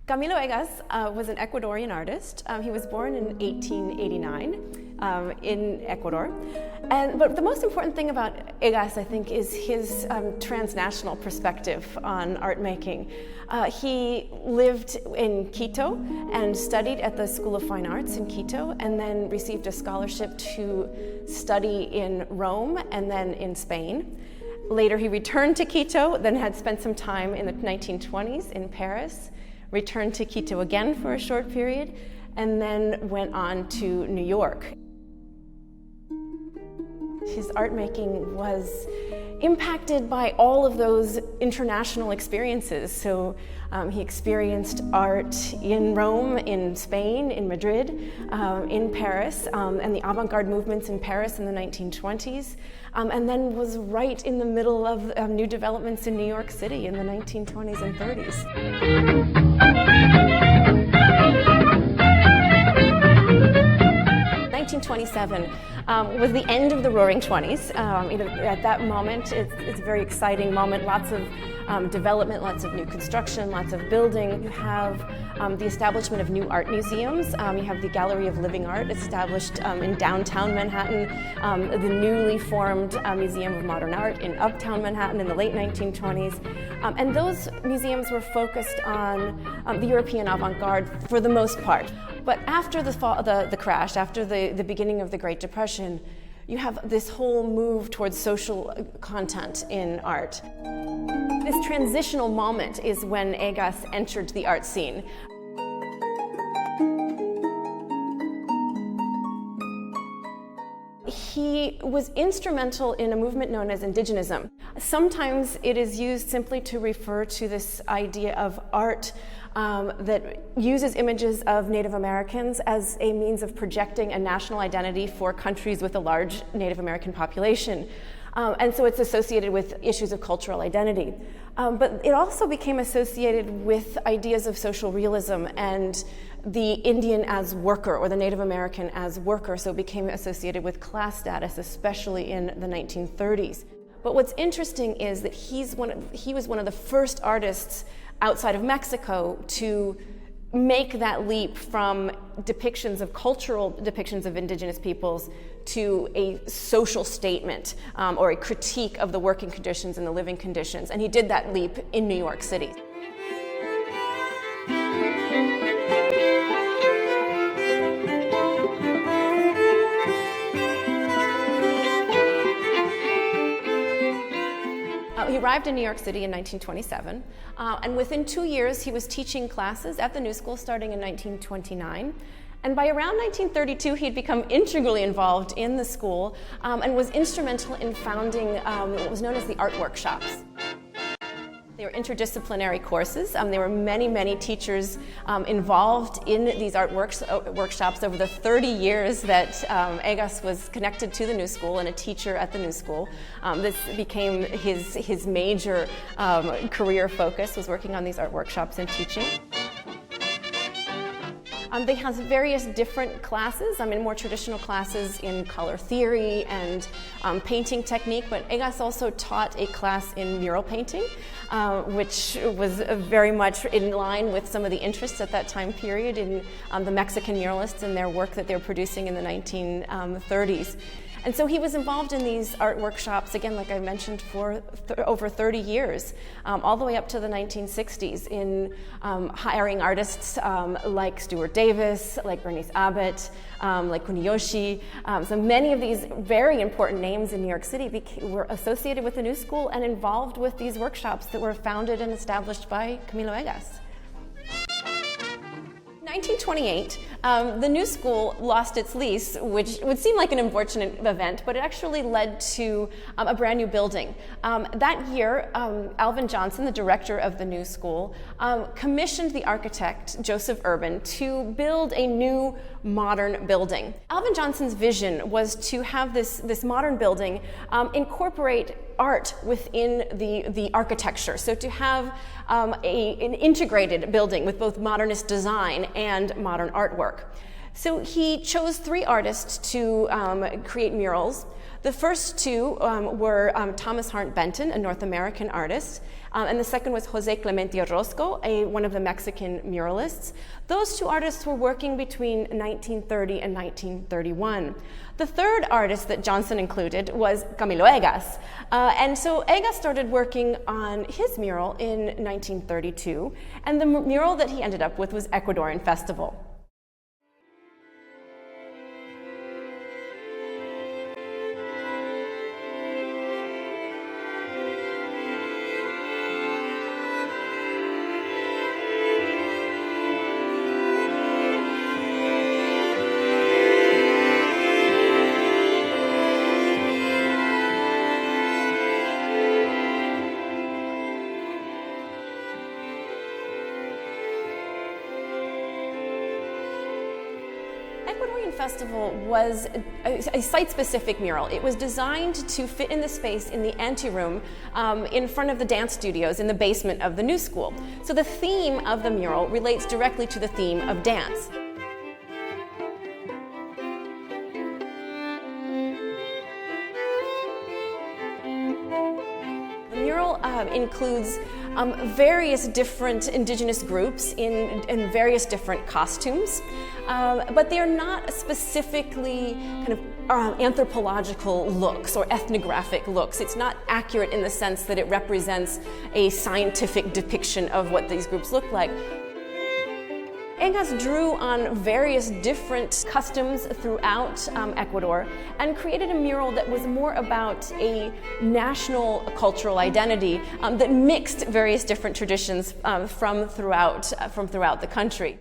Camilo Egas was an Ecuadorian artist. He was born in 1889 in Ecuador. But the most important thing about Egas, I think, is his transnational perspective on art making. He lived in Quito and studied at the School of Fine Arts in Quito, and then received a scholarship to study in Rome and then in Spain. Later he returned to Quito, then had spent some time in the 1920s in Paris, returned to Quito again for a short period, and then went on to New York. His art making was impacted by all of those international experiences. So he experienced art in Rome, in Spain, in Madrid, in Paris, and the avant-garde movements in Paris in the 1920s, and then was right in the middle of new developments in New York City in the 1920s and 30s. 1927 was the end of the Roaring Twenties. At that moment, it's a very exciting moment. Lots of development, lots of new construction, lots of building. You have the establishment of new art museums. You have the Gallery of Living Art established in downtown Manhattan, the newly formed Museum of Modern Art in uptown Manhattan in the late 1920s. And those museums were focused on the European avant-garde for the most part. But after the crash, after the beginning of the Great Depression, you have this whole move towards social content in art. This transitional moment is when Egas entered the art scene. He was instrumental in a movement known as indigenism. Sometimes it is used simply to refer to this idea of art that uses images of Native Americans as a means of projecting a national identity for countries with a large Native American population. And so it's associated with issues of cultural identity. But it also became associated with ideas of social realism and the Indian as worker, or the Native American as worker, so it became associated with class status, especially in the 1930s. But what's interesting is that he was one of the first artists outside of Mexico to make that leap from cultural depictions of indigenous peoples to a social statement or a critique of the working conditions and the living conditions. And he did that leap in New York City. He arrived in New York City in 1927, and within 2 years he was teaching classes at the New School starting in 1929. And by around 1932 he'd become integrally involved in the school and was instrumental in founding what was known as the art workshops. They were interdisciplinary courses. There were many teachers involved in these art workshops over the 30 years that Egas was connected to the New School and a teacher at the New School. This became his major career focus, was working on these art workshops and teaching. They have various different classes, more traditional classes in color theory and painting technique, but Egas also taught a class in mural painting, which was very much in line with some of the interests at that time period in the Mexican muralists and their work that they were producing in the 1930s. And so he was involved in these art workshops, again, like I mentioned, for over 30 years, all the way up to the 1960s, in hiring artists like Stuart Davis, like Bernice Abbott, like Kuniyoshi. So many of these very important names in New York City were associated with the New School and involved with these workshops that were founded and established by Camilo Egas. 1928, the New School lost its lease, which would seem like an unfortunate event, but it actually led to a brand new building. That year, Alvin Johnson, the director of the New School, commissioned the architect, Joseph Urban, to build a new modern building. Alvin Johnson's vision was to have this modern building incorporate art within the architecture. So to have an integrated building with both modernist design and modern artwork. So he chose 3 artists to create murals. The first 2 were Thomas Hart Benton, a North American artist, and the second was José Clemente Orozco, one of the Mexican muralists. Those 2 artists were working between 1930 and 1931. The third artist that Johnson included was Camilo Egas. And so Egas started working on his mural in 1932, and the mural that he ended up with was Ecuadorian Festival. Ecuadorian Festival was a site-specific mural. It was designed to fit in the space in the anteroom in front of the dance studios in the basement of the new school. So the theme of the mural relates directly to the theme of dance. The mural includes various different indigenous groups in various different costumes, but they are not specifically kind of anthropological looks or ethnographic looks. It's not accurate in the sense that it represents a scientific depiction of what these groups look like. Egas drew on various different customs throughout Ecuador and created a mural that was more about a national cultural identity that mixed various different traditions from throughout the country.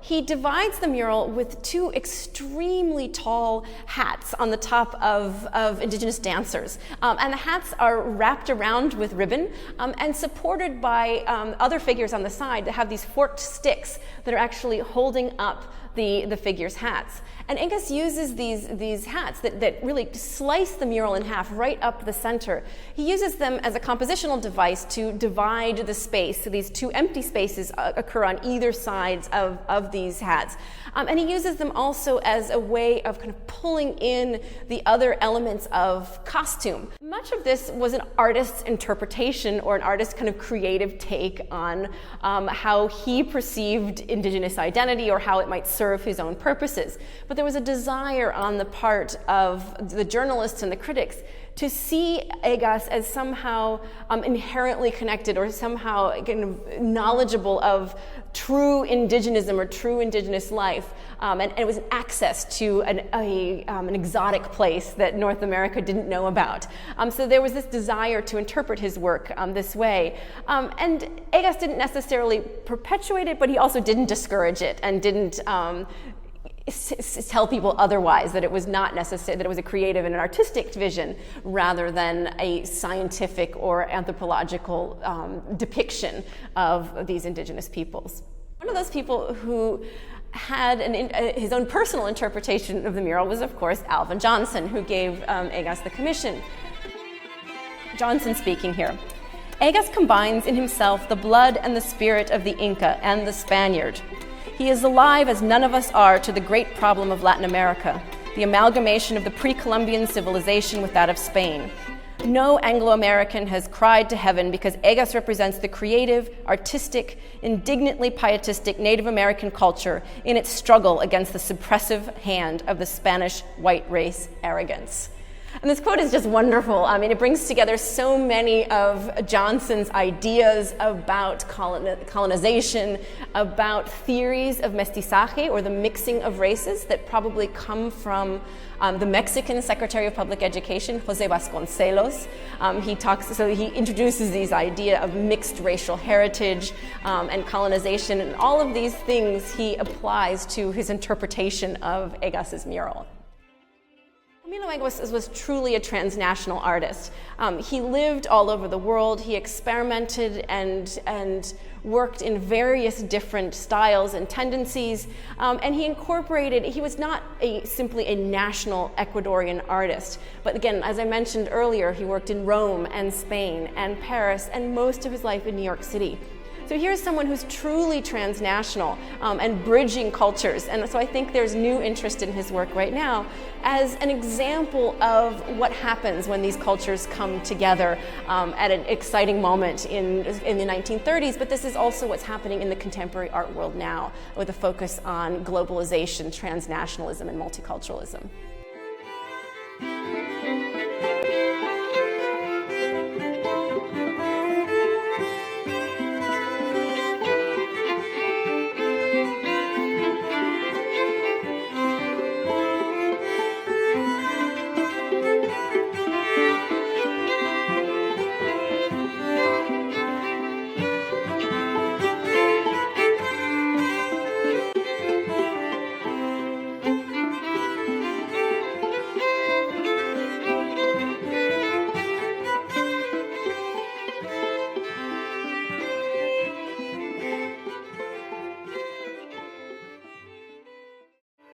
He divides the mural with 2 extremely tall hats on the top of indigenous dancers. And the hats are wrapped around with ribbon and supported by other figures on the side that have these forked sticks that are actually holding up the figures' hats. And Egas uses these hats that really slice the mural in half right up the center. He uses them as a compositional device to divide the space. So these 2 empty spaces occur on either sides of these hats. And he uses them also as a way of kind of pulling in the other elements of costume. Much of this was an artist's interpretation or an artist's kind of creative take on how he perceived indigenous identity or how it might serve his own purposes. But there was a desire on the part of the journalists and the critics to see Egas as somehow inherently connected or somehow kind of knowledgeable of true indigenism or true indigenous life. And it was an access to an exotic place that North America didn't know about. So there was this desire to interpret his work this way. And Egas didn't necessarily perpetuate it, but he also didn't discourage it and didn't tell people otherwise, that it was not necessary, that it was a creative and an artistic vision rather than a scientific or anthropological depiction of these indigenous peoples. One of those people who had his own personal interpretation of the mural was, of course, Alvin Johnson, who gave Egas the commission. Johnson speaking here. Egas combines in himself the blood and the spirit of the Inca and the Spaniard. He is alive as none of us are to the great problem of Latin America, the amalgamation of the pre-Columbian civilization with that of Spain. No Anglo-American has cried to heaven because Egas represents the creative, artistic, indignantly pietistic Native American culture in its struggle against the suppressive hand of the Spanish white race arrogance. And this quote is just wonderful. I mean, it brings together so many of Johnson's ideas about colonization, about theories of mestizaje, or the mixing of races, that probably come from the Mexican Secretary of Public Education, Jose Vasconcelos. He introduces these idea of mixed racial heritage and colonization, and all of these things he applies to his interpretation of Egas's mural. Camilo Egas was truly a transnational artist. He lived all over the world. He experimented and worked in various different styles and tendencies, and he was not simply a national Ecuadorian artist, but again, as I mentioned earlier, he worked in Rome and Spain and Paris and most of his life in New York City. So here's someone who's truly transnational and bridging cultures. And so I think there's new interest in his work right now as an example of what happens when these cultures come together at an exciting moment in the 1930s. But this is also what's happening in the contemporary art world now, with a focus on globalization, transnationalism, and multiculturalism.